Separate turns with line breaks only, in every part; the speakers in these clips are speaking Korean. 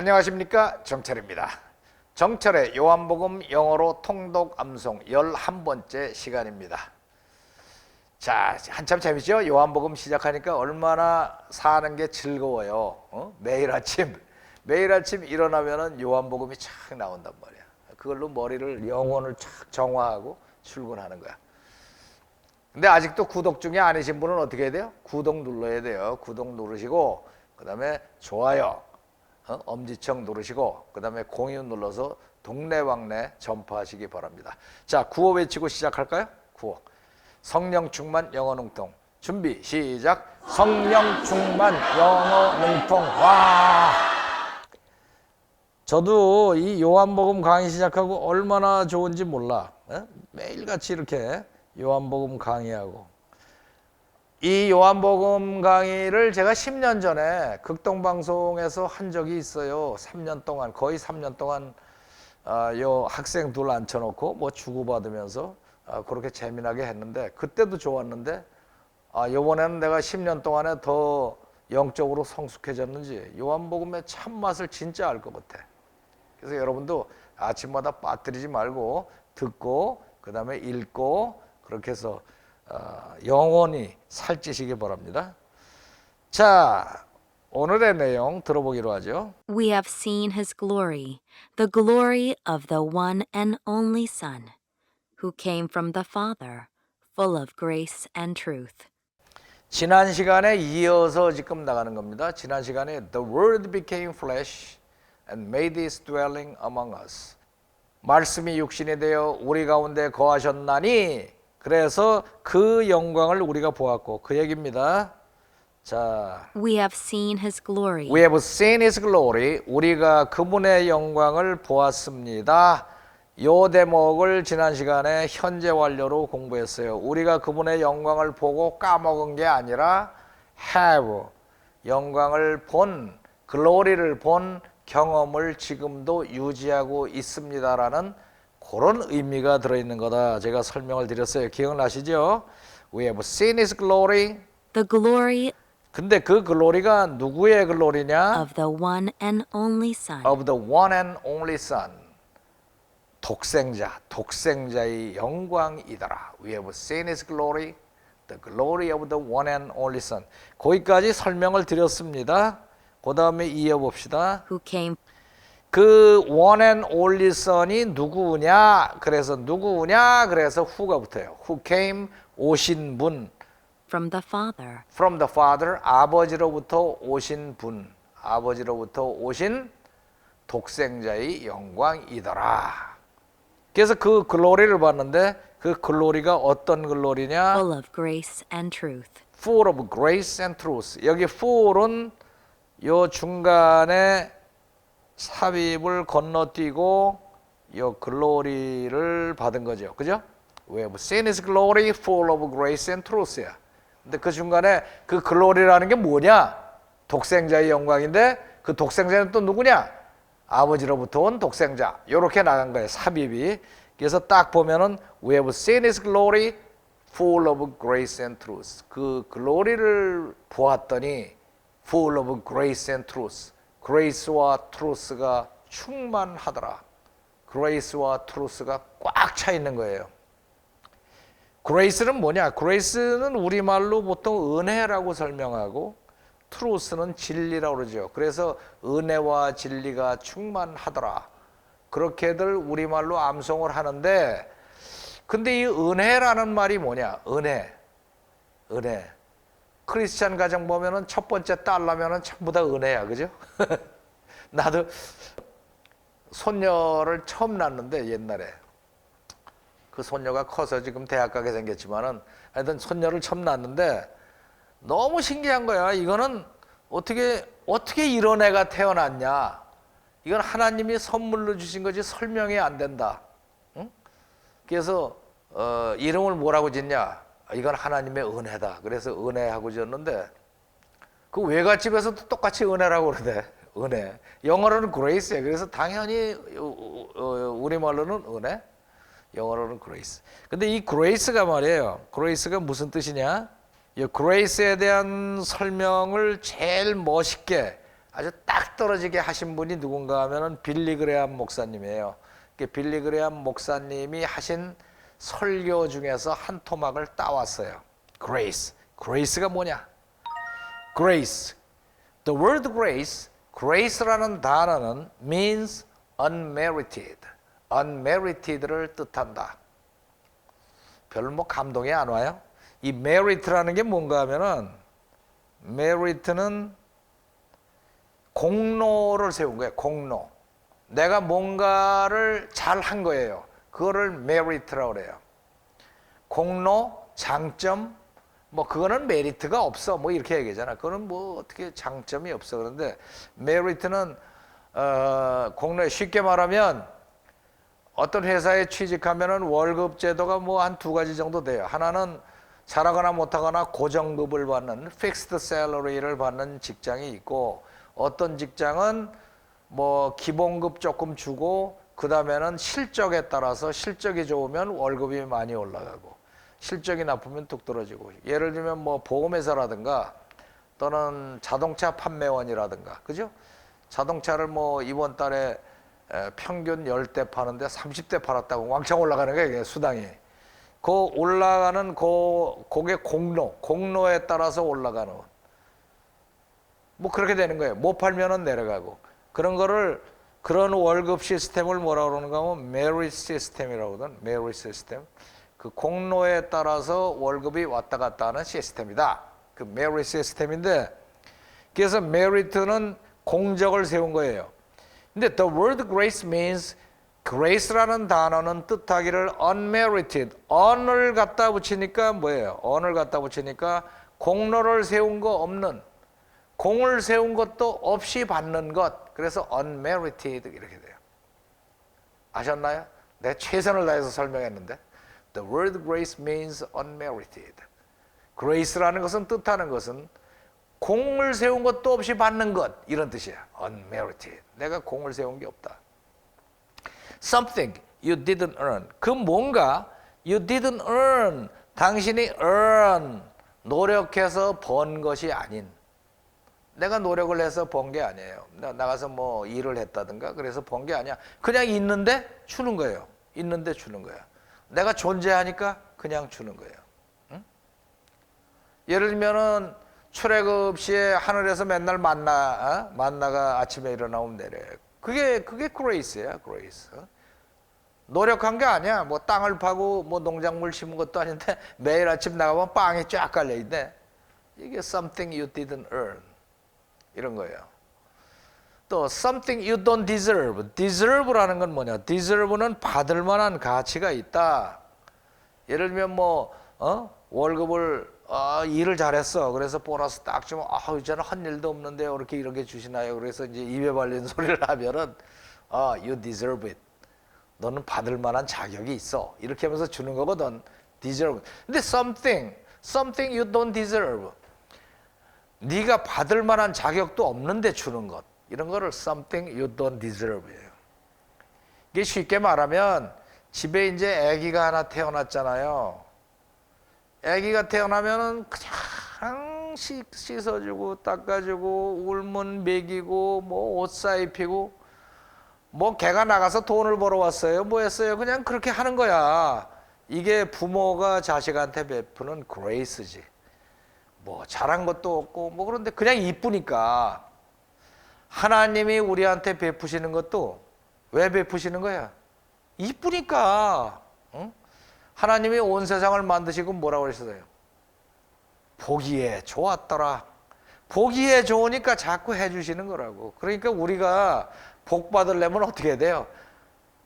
안녕하십니까, 정철입니다. 정철의 요한복음 영어로 통독 암송 11번째 시간입니다. 자, 한참 재밌죠? 요한복음 시작하니까 얼마나 사는 게 즐거워요. 매일 아침 일어나면은 요한복음이 착 나온단 말이야. 그걸로 머리를 영혼을 착 정화하고 출근하는 거야. 근데 아직도 구독 중에 아니신 분은 어떻게 해야 돼요? 구독 눌러야 돼요. 구독 누르시고 그 다음에 좋아요, 엄지척 누르시고 그 다음에 공유 눌러서 동네방네 전파하시기 바랍니다. 자, 구호 외치고 시작할까요? 구호. 성령 충만 영어 능통. 준비 시작. 성령 충만 영어 능통. 와! 저도 이 요한복음 강의 시작하고 얼마나 좋은지 몰라. 매일같이 이렇게 요한복음 강의하고, 이 요한복음 강의를 제가 10년 전에 극동방송에서 한 적이 있어요. 3년 동안, 거의 3년 동안 요 학생 둘 앉혀놓고 뭐 주고받으면서 그렇게 재미나게 했는데, 그때도 좋았는데 요번에는 내가 10년 동안에 더 영적으로 성숙해졌는지 요한복음의 참맛을 진짜 알 것 같아. 그래서 여러분도 아침마다 빠뜨리지 말고 듣고 그 다음에 읽고 그렇게 해서 영원히 살찌시기 바랍니다. 자, 오늘의 내용 들어보기로 하죠.
We have seen his glory, the glory of the one and only Son, who came from the Father, full of grace and truth.
지난 시간에 이어서 지금 나가는 겁니다. 지난 시간에 The Word became flesh and made his dwelling among us. 말씀이 육신이 되어 우리 가운데 거하셨나니, 그래서 그 영광을 우리가 보았고, 그 얘기입니다. 자,
We have seen his glory.
We have seen his glory. 우리가 그분의 영광을 보았습니다. 요 대목을 지난 시간에 현재 완료로 공부했어요. 우리가 그분의 영광을 보고 까먹은 게 아니라 have, 영광을 본, 글로리를 본 경험을 지금도 유지하고 있습니다라는 그런 의미가 들어있는 거다. 제가 설명을 드렸어요. 기억나시죠? We have seen his glory.
The glory
근데 그 글로리가 누구의 글로리냐?
of the one and only Son.
Of the one and only Son. 독생자의 영광이더라. We have seen his glory, the glory of the one and only Son. 거기까지 설명을 드렸습니다. 그 다음에 이어봅시다.
Who came
그 one and only Son이 누구냐? 그래서 누구냐? 그래서 who가 붙어요. Who came, 오신 분.
from the Father,
From the Father, 아버지로부터 오신 분. 아버지로부터 오신 독생자의 영광이더라. 그래서 그 글로리를 봤는데, 그 글로리가 어떤 글로리냐?
full of grace and truth.
Full of grace and truth. 여기 full은 요 중간에 삽입을 건너뛰고 요 글로리를 받은 거죠. 그죠? We have seen his glory full of grace and truth야. 근데 그 중간에 그 글로리라는 게 뭐냐? 독생자의 영광인데, 그 독생자는 또 누구냐? 아버지로부터 온 독생자. 요렇게 나간 거예요, 삽입이. 그래서 딱 보면은 We have seen his glory full of grace and truth. 그 글로리를 보았더니 full of grace and truth. grace와 truth가 충만하더라. grace와 truth가 꽉 차 있는 거예요. grace는 뭐냐? grace는 우리말로 보통 은혜라고 설명하고, truth는 진리라고 그러죠. 그래서 은혜와 진리가 충만하더라. 그렇게들 우리말로 암송을 하는데, 근데 이 은혜라는 말이 뭐냐? 은혜. 크리스찬 가정 보면은 첫 번째 딸 나면은 전부 다 은혜야, 그죠? 나도 손녀를 처음 낳았는데, 옛날에 그 손녀가 커서 지금 대학 가게 생겼지만은, 하여튼 손녀를 처음 낳았는데 너무 신기한 거야. 이거는 어떻게 이런 애가 태어났냐? 이건 하나님이 선물로 주신 거지 설명이 안 된다. 응? 그래서 이름을 뭐라고 짓냐? 이건 하나님의 은혜다. 그래서 은혜하고 지었는데, 그 외갓집에서도 똑같이 은혜라고 그러대. 은혜. 영어로는 grace야. 그래서 당연히 우리말로는 은혜, 영어로는 grace. 근데 이 grace가 말이에요. grace가 무슨 뜻이냐? 이 grace에 대한 설명을 제일 멋있게 아주 딱 떨어지게 하신 분이 누군가 하면은 빌리 그레암 목사님이에요. 빌리 그레암 목사님이 하신 설교 중에서 한 토막을 따왔어요. Grace. Grace가 뭐냐? Grace. The word grace, grace라는 단어는 means unmerited. unmerited를 뜻한다. 별로 뭐 감동이 안 와요? 이 merit라는 게 뭔가 하면은 merit는 공로를 세운 거예요. 공로. 내가 뭔가를 잘 한 거예요. 그거를 merit라고 그래요. 공로, 장점, 뭐 그거는 메리트가 없어. 뭐 이렇게 얘기하잖아. 그거는 뭐 어떻게 장점이 없어. 그런데 메리트는 공로에 쉽게 말하면 어떤 회사에 취직하면은 월급 제도가 뭐 한 두 가지 정도 돼요. 하나는 잘하거나 못하거나 고정급을 받는 픽스드 샐러리를 받는 직장이 있고, 어떤 직장은 뭐 기본급 조금 주고 그 다음에는 실적에 따라서 실적이 좋으면 월급이 많이 올라가고 실적이 나쁘면 뚝 떨어지고, 예를 들면 뭐 보험회사라든가 또는 자동차 판매원이라든가, 그죠? 자동차를 뭐 이번 달에 평균 10대 파는데 30대 팔았다고 왕창 올라가는 거예요, 이게 수당이. 그 올라가는 그게 공로에 따라서 올라가는, 뭐 그렇게 되는 거예요. 못 팔면은 내려가고. 그런 거를, 그런 월급 시스템을 뭐라 그러는가 하면 메리트 시스템이라고 하거든. 메리트 시스템. 그 공로에 따라서 월급이 왔다 갔다 하는 시스템이다. 그 메리트 시스템인데, 그래서 메리트는 공적을 세운 거예요. 근데 the word grace means, grace라는 단어는 뜻하기를 unmerited, on을 갖다 붙이니까 뭐예요? on을 갖다 붙이니까 공로를 세운 거 없는, 공을 세운 것도 없이 받는 것. 그래서 unmerited 이렇게 돼요. 아셨나요? 내가 최선을 다해서 설명했는데, the word grace means unmerited. grace라는 것은, 뜻하는 것은 공을 세운 것도 없이 받는 것, 이런 뜻이야. unmerited. 내가 공을 세운 게 없다. Something you didn't earn. 그 뭔가 you didn't earn, 당신이 earn, 노력해서 번 것이 아닌, 내가 노력을 해서 번 게 아니에요. 나가서 뭐 일을 했다든가 그래서 번 게 아니야. 그냥 있는데 주는 거예요. 있는데 주는 거야. 내가 존재하니까 그냥 주는 거예요. 응? 예를 들면은 출애굽 시에 하늘에서 맨날 만나가 아침에 일어나면 내려요. 그게 그레이스야, 그레이스. 노력한 게 아니야. 뭐 땅을 파고 뭐 농작물 심은 것도 아닌데 매일 아침 나가면 빵이 쫙 깔려 있네. 이게 something you didn't earn, 이런 거예요. 또 something you don't deserve. deserve라는 건 뭐냐? deserve는 받을 만한 가치가 있다. 예를 들면 뭐 월급을 일을 잘했어. 그래서 보너스 딱 주면 저는 한 일도 없는데 이렇게 주시나요? 그래서 이제 입에 발린 소리를 하면은 you deserve it. 너는 받을 만한 자격이 있어. 이렇게 하면서 주는 거거든. deserve. 근데 something you don't deserve. 네가 받을 만한 자격도 없는데 주는 것. 이런 거를 something you don't deserve예요. 이게 쉽게 말하면 집에 이제 아기가 하나 태어났잖아요. 아기가 태어나면은 그냥 씻어주고 닦아주고 울면 먹이고 뭐 옷 사입히고, 뭐 걔가 나가서 돈을 벌어 왔어요? 뭐 했어요? 그냥 그렇게 하는 거야. 이게 부모가 자식한테 베푸는 그레이스지. 뭐 잘한 것도 없고 뭐 그런데 그냥 이쁘니까. 하나님이 우리한테 베푸시는 것도 왜 베푸시는 거야? 이쁘니까. 응? 하나님이 온 세상을 만드시고 뭐라고 그러셨어요? 보기에 좋았더라. 보기에 좋으니까 자꾸 해주시는 거라고. 그러니까 우리가 복 받으려면 어떻게 해야 돼요?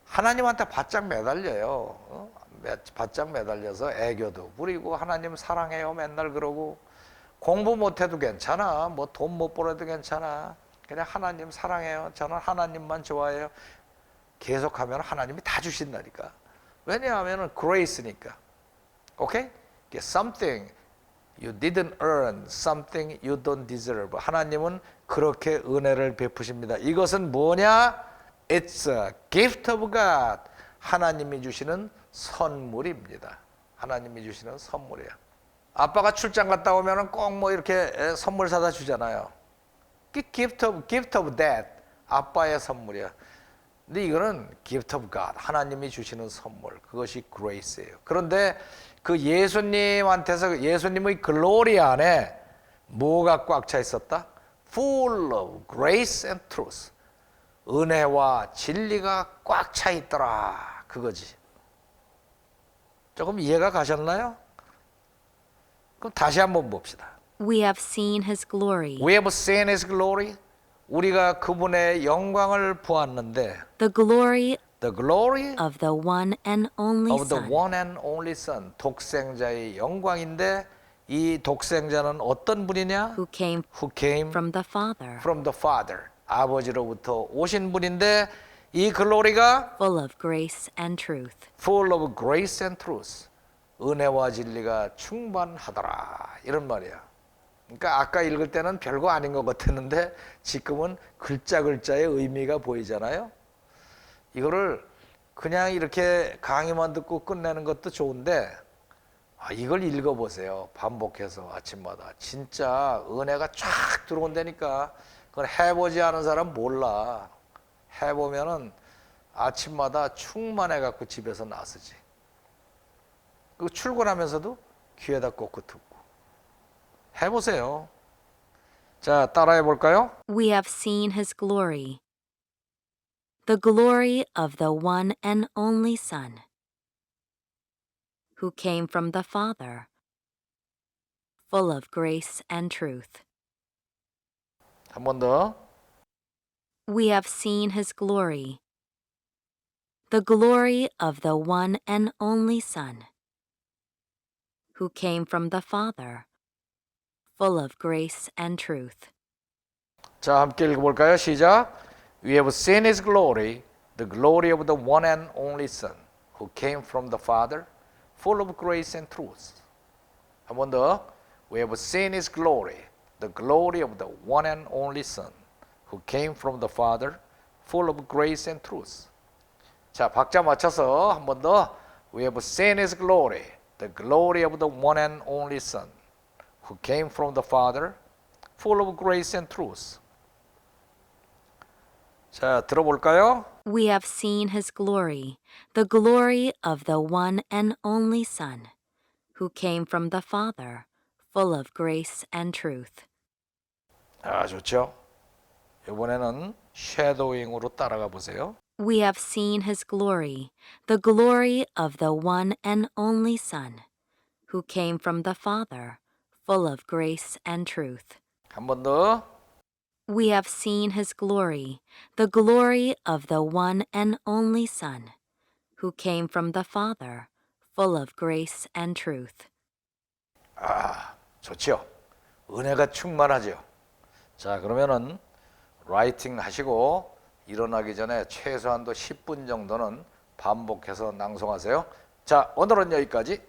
하나님한테 바짝 매달려요. 바짝 매달려서 애교도 부리고 하나님 사랑해요 맨날 그러고, 공부 못해도 괜찮아. 뭐 돈 못 벌어도 괜찮아. 그냥 하나님 사랑해요. 저는 하나님만 좋아해요. 계속하면 하나님이 다 주신다니까. 왜냐하면 그레이스니까. 오케이? Something you didn't earn, something you don't deserve. 하나님은 그렇게 은혜를 베푸십니다. 이것은 뭐냐? It's a gift of God. 하나님이 주시는 선물입니다. 하나님이 주시는 선물이에요. 아빠가 출장 갔다 오면 꼭 뭐 이렇게 선물 사다 주잖아요. gift of dad. 아빠의 선물이야. 근데 이거는 gift of God. 하나님이 주시는 선물. 그것이 grace예요. 그런데 그 예수님한테서 예수님의 글로리 안에 뭐가 꽉 차 있었다? Full of grace and truth. 은혜와 진리가 꽉 차 있더라. 그거지. 조금 이해가 가셨나요? 그럼 다시 한번 봅시다.
We have seen his glory.
We have seen his glory. 우리가 그분의 영광을 보았는데
The glory
the glory
of the one and only
of the
Son,
one and only Son. 독생자의 영광인데 이 독생자는 어떤 분이냐?
who came
Who came
from the Father,
from the Father. 아버지로부터 오신 분인데 이 글로리가
full of grace and truth.
full of grace and truth. 은혜와 진리가 충만하더라. 이런 말이야. 그러니까 아까 읽을 때는 별거 아닌 것 같았는데 지금은 글자 글자의 의미가 보이잖아요. 이거를 그냥 이렇게 강의만 듣고 끝내는 것도 좋은데 이걸 읽어보세요. 반복해서 아침마다. 진짜 은혜가 쫙 들어온다니까. 그걸 해보지 않은 사람 몰라. 해보면은 아침마다 충만해갖고 집에서 나서지. 그 출근하면서도 귀에다 꽂고 듣고. 해보세요. 자, 따라해 볼까요?
We have seen his glory, the glory of the one and only Son, who came from the Father, full of grace and truth.
한 번 더.
We have seen his glory, the glory of the one and only Son, who came from the Father, full of grace and truth.
자, 함께 읽어볼까요? 시작. We have seen his glory, the glory of the one and only Son, who came from the Father, full of grace and truth. 한 번 더. We have seen his glory, the glory of the one and only Son, who came from the Father, full of grace and truth. 자, 박자 맞춰서 한 번 더. We have seen his glory, the glory of the one and only Son, who came from the Father, full of grace and truth. 자, 들어볼까요?
We have seen his glory, the glory of the one and only Son, who came from the Father, full of grace and truth.
아, 좋죠. 이번에는 쉐도잉으로 따라가 보세요.
We have seen his glory, the glory of the one and only Son, who came from the Father, full of grace and truth.
한 번 더.
We have seen his glory, the glory of the one and only Son, who came from the Father, full of grace and truth.
아, 좋죠. 은혜가 충만하죠. 자, 그러면은 라이팅 하시고 일어나기 전에 최소한도 10분 정도는 반복해서 낭송하세요. 자, 오늘은 여기까지.